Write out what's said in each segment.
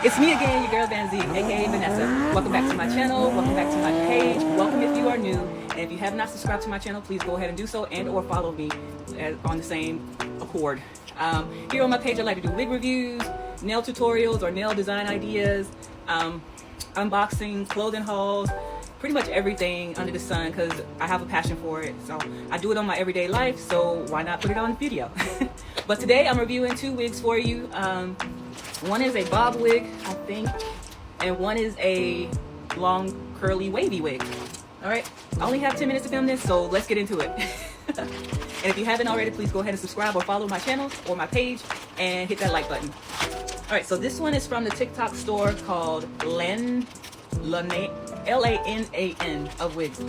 It's me again, your girl Van Z, aka Vanessa. Welcome back to my channel, welcome back to my page, welcome if you are new, and if you have not subscribed to my channel, please go ahead and do so and or follow me on the same accord. Here on my page I like to do wig reviews, nail tutorials or nail design ideas, unboxing, clothing hauls, pretty much everything under the sun because I have a passion for it. So I do it on my everyday life, so why not put it on video? But today I'm reviewing two wigs for you. One is a bob wig, I think, and one is a long curly wavy wig. All right, I only have 10 minutes to film this, so let's get into it. And if you haven't already, please go ahead and subscribe or follow my channel or my page and hit that like button. All right, so this one is from the TikTok store called Lanan, L-A-N-A-N of wigs.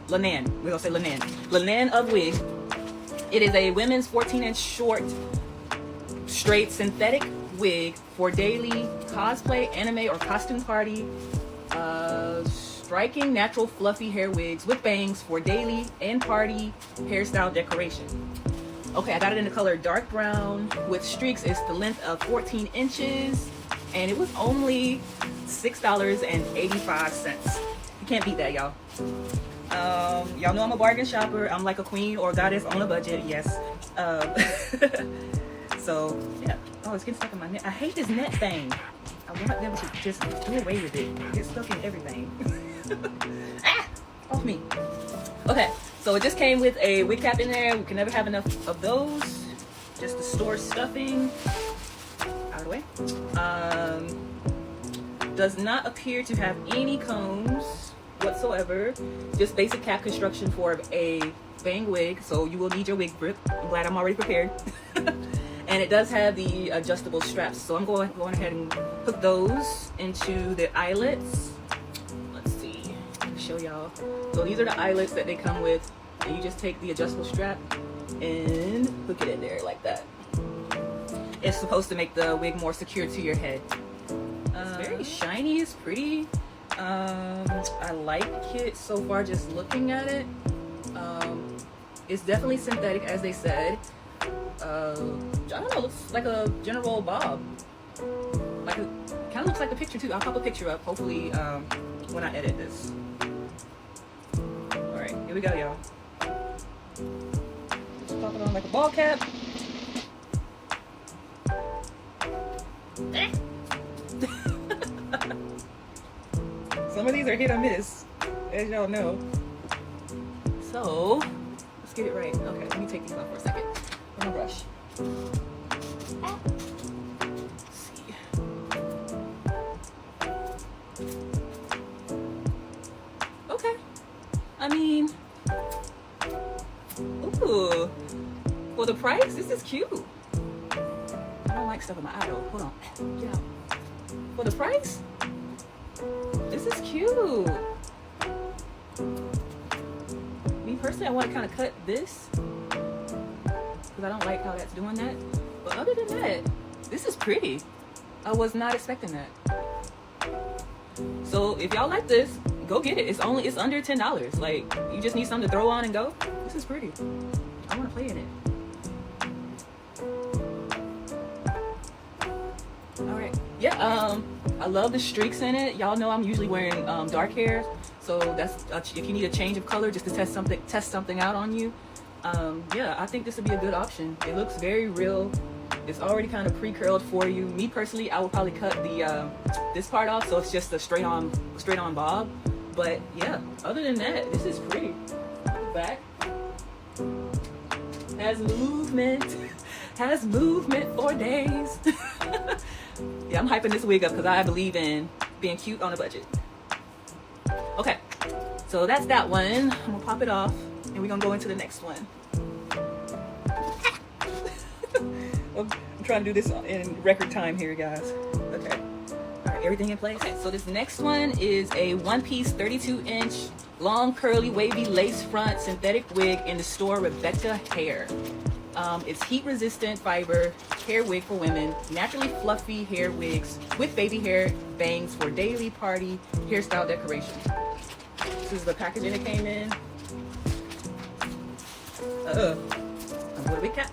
Lanan, we're gonna say Lanan. Lanan of wigs. It is a women's 14-inch short, straight synthetic wig for daily cosplay, anime, or costume party. Striking natural fluffy hair wigs with bangs for daily and party hairstyle decoration. Okay, I got it in the color dark brown with streaks. It's the length of 14 inches and it was only $6.85. You can't beat that, y'all. Y'all know I'm a bargain shopper. I'm like a queen or goddess on a budget, yes. So yeah. Oh, it's getting stuck in my net. I hate this net thing. I want them to just do away with it. Get stuck in everything. Ah! Off me. Okay, so it just came with a wig cap in there. We can never have enough of those. Just the store stuffing. Out of the way. Does not appear to have any combs whatsoever. Just basic cap construction for a bang wig. So you will need your wig grip. I'm glad I'm already prepared. And it does have the adjustable straps. So I'm going ahead and hook those into the eyelets. Let's see, show y'all. So these are the eyelets that they come with. And you just take the adjustable strap and hook it in there like that. It's supposed to make the wig more secure to your head. It's very shiny, it's pretty. I like it so far just looking at it. It's definitely synthetic as they said. I don't know, looks like a general bob. Like it kind of looks like the picture too. I'll pop a picture up hopefully when I edit this. Alright, here we go, y'all. Just pop it on like a ball cap. Some of these are hit or miss, as y'all know. So let's get it right. Okay, let me take these off for a second. I'm gonna brush. Let's see. Okay. I mean, ooh. For the price, this is cute. I don't like stuff in my eye though. Hold on. Get out. For the price, this is cute. Me personally, I want to kind of cut this because I don't like how that's doing that. But other than that, this is pretty. I was not expecting that. So if y'all like this, go get it. It's under $10. Like, you just need something to throw on and go. This is pretty. I want to play in it. All right. Yeah. I love the streaks in it. Y'all know I'm usually wearing dark hair, so that's if you need a change of color just to test something out on you. Yeah, I think this would be a good option. It looks very real. It's already kind of pre-curled for you. Me personally, I would probably cut the this part off so it's just a straight on bob. But yeah, other than that, this is pretty. Back has movement. Has movement for days. Yeah, I'm hyping this wig up because I believe in being cute on a budget. Okay, so that's that one. I'm gonna pop it off and we're gonna go into the next one. I'm trying to do this in record time here, guys. Okay, all right, everything in place. Okay, so this next one is a one-piece 32-inch long curly wavy lace front synthetic wig in the store Rebecca Hair. It's heat-resistant fiber hair wig for women, naturally fluffy hair wigs with baby hair bangs for daily party hairstyle decoration. This is the packaging it came in. I'm with a big cap.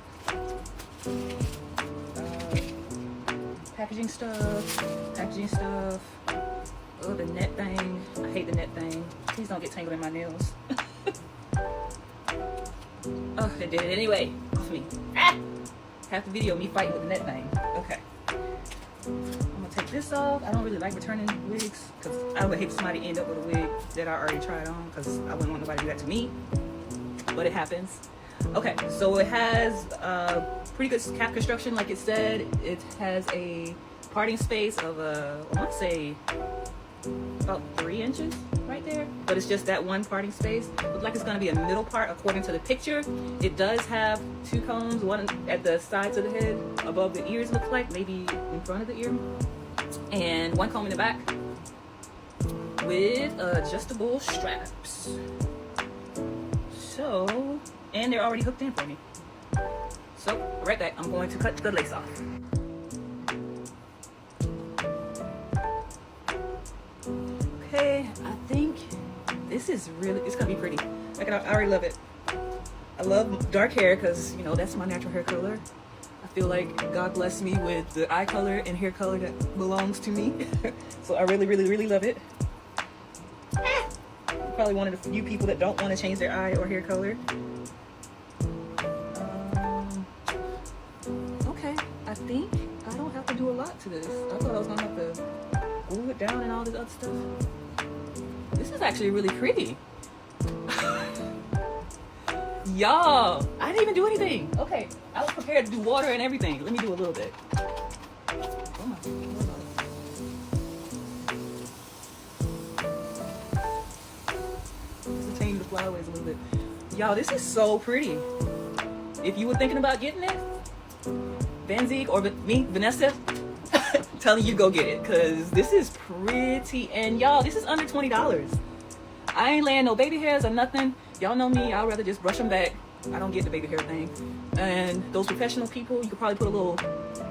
packaging stuff. Oh, the net thing. I hate the net thing. Please don't get tangled in my nails. Oh, they did it anyway. Off me. Ah! Half the video me fighting with the net thing. Okay. I'm gonna take this off. I don't really like returning wigs because I would hate somebody end up with a wig that I already tried on because I wouldn't want nobody to do that to me. But it happens. Okay, so it has pretty good cap construction, like it said. It has a parting space of I want to say about 3 inches right there, but it's just that one parting space. Looks like it's going to be a middle part according to the picture. It does have 2 combs, one at the sides of the head above the ears, looks like, maybe in front of the ear, and 1 comb in the back with adjustable straps. So, and they're already hooked in for me. So right back, I'm going to cut the lace off. Okay, I think this is really, it's gonna be pretty. I already love it. I love dark hair because, you know, that's my natural hair color. I feel like God blessed me with the eye color and hair color that belongs to me. So I really, really, really love it. I'm probably one of the few people that don't want to change their eye or hair color. Okay, I think I don't have to do a lot to this. I thought I was gonna have to glue it down and all this other stuff. This is actually really pretty. Y'all, I didn't even do anything. Okay, I was prepared to do water and everything. Let me do a little bit. Oh my God. Just change the flyaways a little bit. Y'all, this is so pretty. If you were thinking about getting it, Van Zeke or me, Vanessa, telling you go get it, because this is pretty. And y'all, this is under $20. I ain't laying no baby hairs or nothing. Y'all know me, I'd rather just brush them back. I don't get the baby hair thing. And those professional people, you could probably put a little,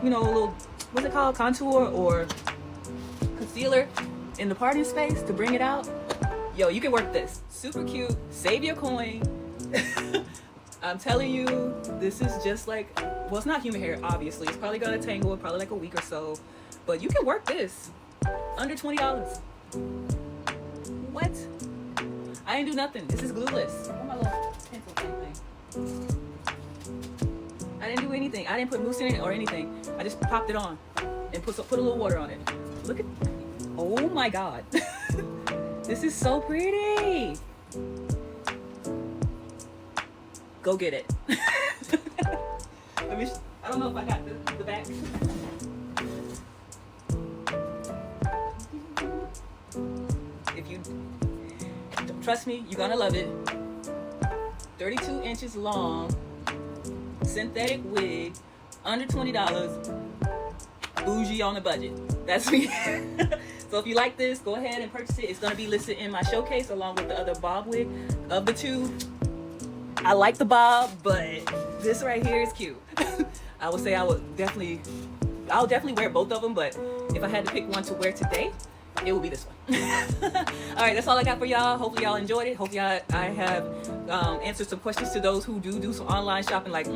you know, a little, what's it called, contour or concealer in the parting space to bring it out. Yo, you can work this. Super cute, save your coin. I'm telling you, this is just like, well, it's not human hair, obviously. It's probably gonna tangle, probably like a week or so. But you can work this. Under $20. What? I didn't do nothing. This is glueless. Where's my little pencil thing? I didn't do anything. I didn't put mousse in it or anything. I just popped it on and put a little water on it. Look at, oh my God. This is so pretty. Go get it. Let me, I don't know if I got the back. If you trust me, you're gonna love it. 32 inches long, synthetic wig, under $20, bougie on the budget. That's me. So if you like this, go ahead and purchase it. It's gonna be listed in my showcase along with the other bob wig. Of the two, I like the bob, but this right here is cute. I would say I'll definitely wear both of them, but if I had to pick one to wear today, it will be this one. All right, that's all I got for y'all. Hopefully y'all enjoyed it. Hopefully I have answered some questions to those who do some online shopping, like,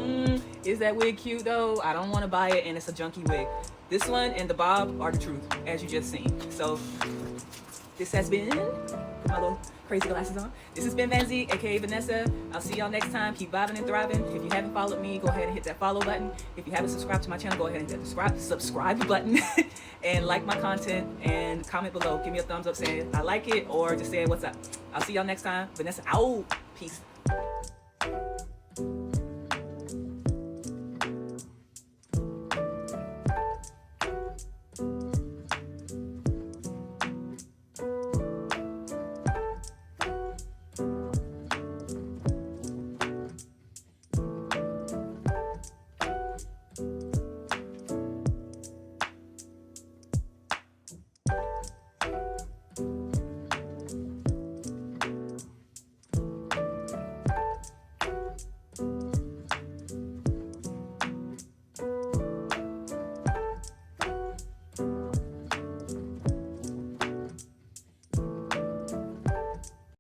is that wig cute though? I don't want to buy it and it's a junky wig. This one and the bob are the truth, as you just seen. So this has been, put my little crazy glasses on. This has been Van Zeke, aka Vanessa. I'll see y'all next time. Keep vibing and thriving. If you haven't followed me, go ahead and hit that follow button. If you haven't subscribed to my channel, go ahead and hit that subscribe button and like my content and comment below. Give me a thumbs up saying I like it or just saying what's up. I'll see y'all next time. Vanessa out. Peace.